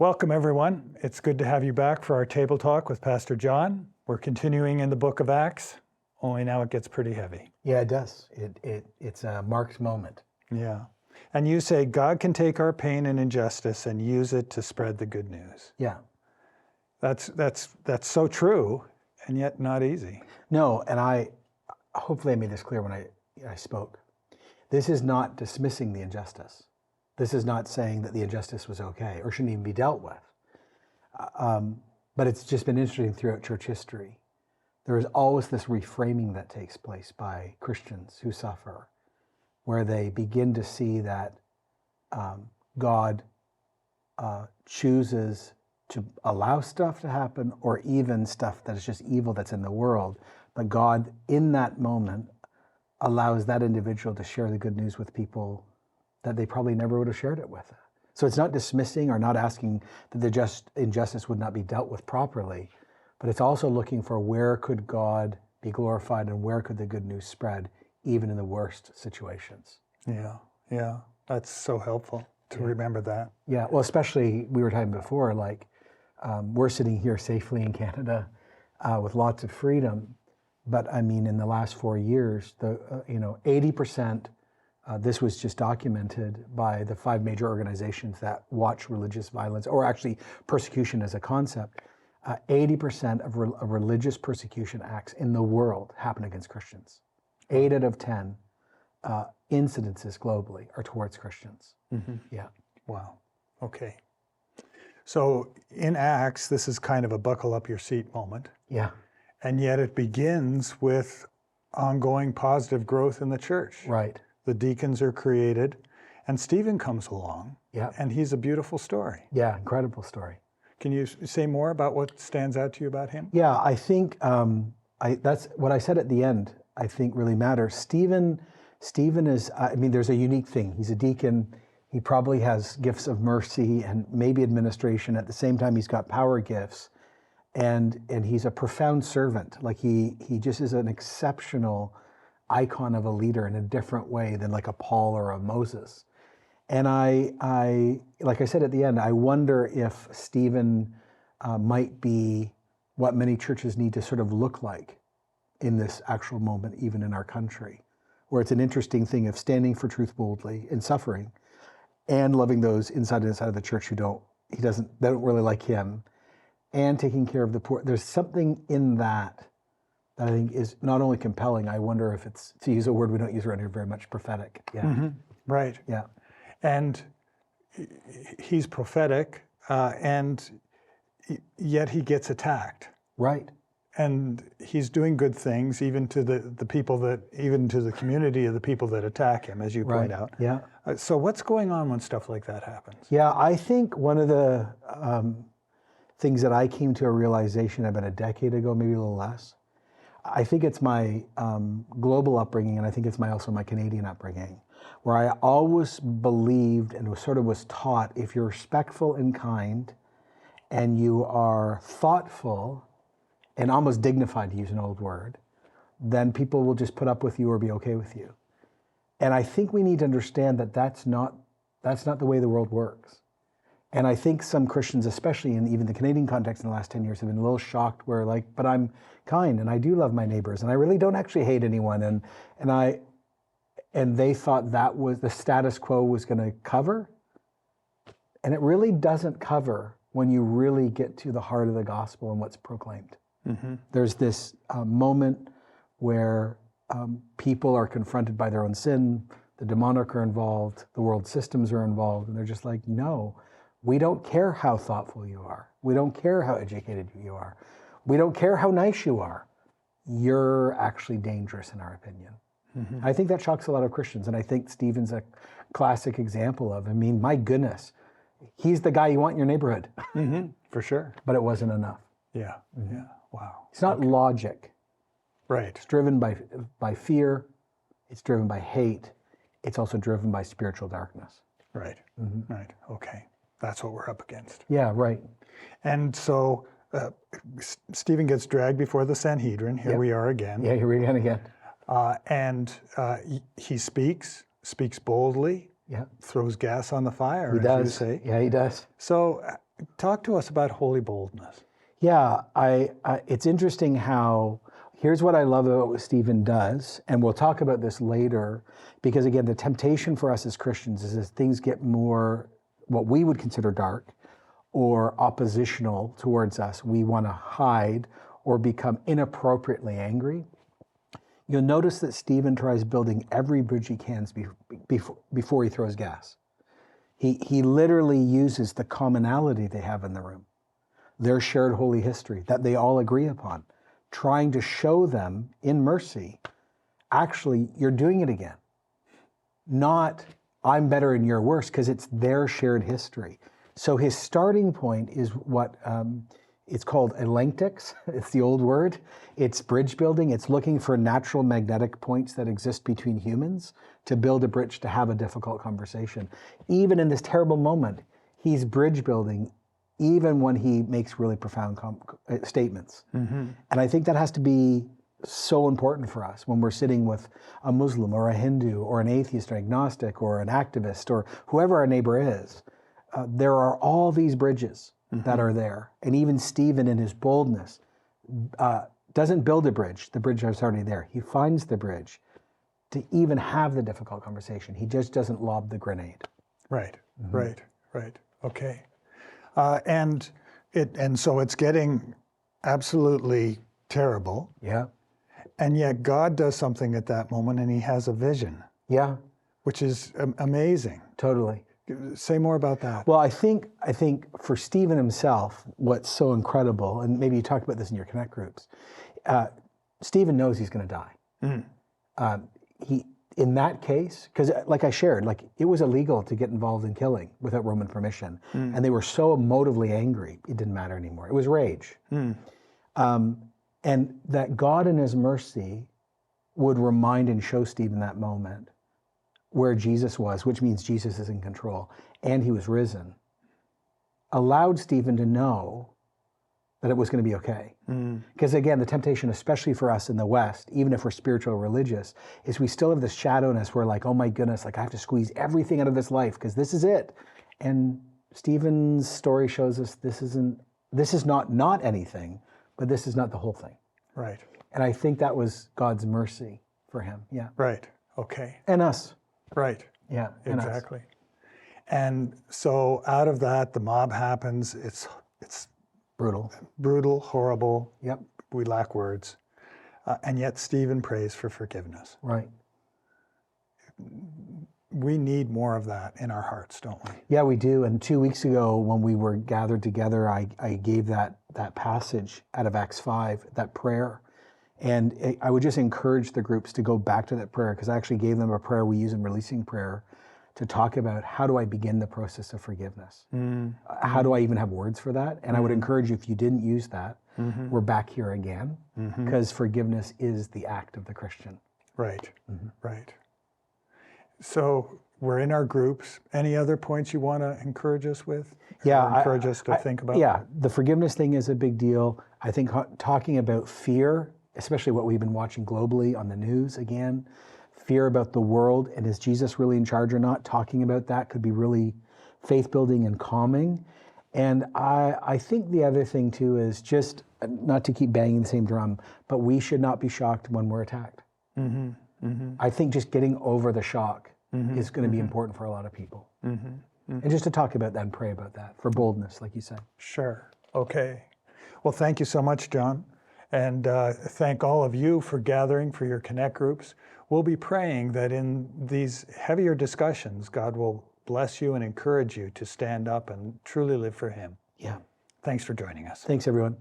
Welcome, everyone. It's good to have you back for our table talk with Pastor John. We're continuing in the book of Acts, only now it gets pretty heavy. Yeah, it does. It's a marked moment. Yeah. And you say God can take our pain and injustice and use it to spread the good news. Yeah. That's so true, and yet not easy. No, and hopefully I made this clear when I spoke. This is not dismissing the injustice. This is not saying that the injustice was okay or shouldn't even be dealt with. But it's just been interesting throughout church history. There is always this reframing that takes place by Christians who suffer, where they begin to see that God chooses to allow stuff to happen, or even stuff that is just evil that's in the world. But God, in that moment, allows that individual to share the good news with people that they probably never would have shared it with. So it's not dismissing or not asking that the injustice would not be dealt with properly, but it's also looking for where could God be glorified and where could the good news spread, even in the worst situations. Yeah. That's so helpful to remember that. Yeah, well, especially, we were talking before, we're sitting here safely in Canada with lots of freedom, but I mean, in the last 4 years, 80%, this was just documented by the 5 major organizations that watch religious violence, or actually persecution as a concept. 80% of religious persecution acts in the world happen against Christians. 8 out of 10 incidences globally are towards Christians. Mm-hmm. Yeah. Wow. Okay. So in Acts, this is kind of a buckle up your seat moment. Yeah. And yet it begins with ongoing positive growth in the church. Right. The deacons are created, and Stephen comes along, and he's a beautiful story. Yeah, incredible story. Can you say more about what stands out to you about him? Yeah, I think that's what I said at the end, I think really matters. Stephen is, there's a unique thing. He's a deacon. He probably has gifts of mercy and maybe administration. At the same time, he's got power gifts. And he's a profound servant. Like he just is an exceptional icon of a leader in a different way than like a Paul or a Moses. And I like I said at the end, I wonder if Stephen might be what many churches need to sort of look like in this actual moment, even in our country, where it's an interesting thing of standing for truth boldly in suffering and loving those inside and outside of the church who they don't really like him, and taking care of the poor. There's something in that I think is not only compelling, I wonder if it's, to use a word we don't use around here very much, prophetic. Yeah. Mm-hmm. Right. Yeah. And he's prophetic, and yet he gets attacked. Right. And he's doing good things, even to even to the community of the people that attack him, as you point out. Yeah. So what's going on when stuff like that happens? Yeah, I think one of the things that I came to a realization about a decade ago, maybe a little less, I think it's my global upbringing, and I think it's also my Canadian upbringing, where I always believed and was taught, if you're respectful and kind, and you are thoughtful and almost dignified, to use an old word, then people will just put up with you or be okay with you. And I think we need to understand that that's not the way the world works. And I think some Christians, especially in even the Canadian context in the last 10 years, have been a little shocked where but I'm kind and I do love my neighbors and I really don't actually hate anyone. And they thought that was the status quo was going to cover. And it really doesn't cover when you really get to the heart of the gospel and what's proclaimed. Mm-hmm. There's this moment where people are confronted by their own sin, the demonic are involved, the world systems are involved, and they're just like, no. We don't care how thoughtful you are. We don't care how educated you are. We don't care how nice you are. You're actually dangerous, in our opinion. Mm-hmm. I think that shocks a lot of Christians, and I think Stephen's a classic example of, my goodness, he's the guy you want in your neighborhood. Mm-hmm. For sure. But it wasn't enough. Yeah, mm-hmm. Yeah, wow. It's not logic. Right. It's driven by fear. It's driven by hate. It's also driven by spiritual darkness. Right, mm-hmm. Right, okay. That's what we're up against. Yeah, right. And so Stephen gets dragged before the Sanhedrin. Here we are again. Yeah, here we are again. And he speaks boldly, throws gas on the fire, he as does. you say. Yeah, he does. So Talk to us about holy boldness. Yeah, it's interesting how, here's what I love about what Stephen does, and we'll talk about this later, because again, the temptation for us as Christians is as things get more what we would consider dark or oppositional towards us, we want to hide or become inappropriately angry. You'll notice that Stephen tries building every bridge he can before he throws gas. He literally uses the commonality they have in the room, their shared holy history that they all agree upon, trying to show them in mercy, actually, you're doing it again. Not, I'm better and you're worse, because it's their shared history. So his starting point is what it's called elenctics. It's the old word. It's bridge building. It's looking for natural magnetic points that exist between humans to build a bridge to have a difficult conversation. Even in this terrible moment, he's bridge building even when he makes really profound statements. Mm-hmm. And I think that has to be so important for us when we're sitting with a Muslim or a Hindu or an atheist or agnostic or an activist or whoever our neighbor is. There are all these bridges that are there. And even Stephen in his boldness doesn't build a bridge. The bridge is already there. He finds the bridge to even have the difficult conversation. He just doesn't lob the grenade. Right, right. Okay. And so it's getting absolutely terrible. Yeah. And yet God does something at that moment, and he has a vision. Yeah. Which is amazing. Totally. Say more about that. Well, I think for Stephen himself, what's so incredible, and maybe you talked about this in your Connect groups, Stephen knows he's going to die. He, in that case, because like I shared, like it was illegal to get involved in killing without Roman permission, and they were so emotively angry, it didn't matter anymore. It was rage. And that God in his mercy would remind and show Stephen that moment where Jesus was, which means Jesus is in control, and he was risen, allowed Stephen to know that it was going to be okay. Because again, the temptation, especially for us in the West, even if we're spiritual or religious, is we still have this shadow in us. We're like, oh my goodness, like I have to squeeze everything out of this life because this is it. And Stephen's story shows us this is not anything, but this is not the whole thing. Right. And I think that was God's mercy for him. Yeah. Right. Okay. And us. Right. Yeah. Exactly. And so out of that, the mob happens. It's brutal, horrible. Yep. We lack words. And yet Stephen prays for forgiveness. Right. We need more of that in our hearts, don't we? Yeah, we do. And 2 weeks ago, when we were gathered together, I gave that passage out of Acts 5, that prayer. And I would just encourage the groups to go back to that prayer, because I actually gave them a prayer we use in releasing prayer to talk about how do I begin the process of forgiveness? How do I even have words for that? And I would encourage you, if you didn't use that, we're back here again, because forgiveness is the act of the Christian. Right, right. So we're in our groups. Any other points you want to encourage us with? Yeah. Encourage us to think about? Yeah, the forgiveness thing is a big deal. I think talking about fear, especially what we've been watching globally on the news again, fear about the world, and is Jesus really in charge or not? Talking about that could be really faith-building and calming. And I think the other thing too is just, not to keep banging the same drum, but we should not be shocked when we're attacked. I think just getting over the shock is going to be important for a lot of people. And just to talk about that and pray about that for boldness, like you said. Sure. Okay. Well, thank you so much, John. And thank all of you for gathering for your Connect groups. We'll be praying that in these heavier discussions, God will bless you and encourage you to stand up and truly live for him. Yeah. Thanks for joining us. Thanks, everyone.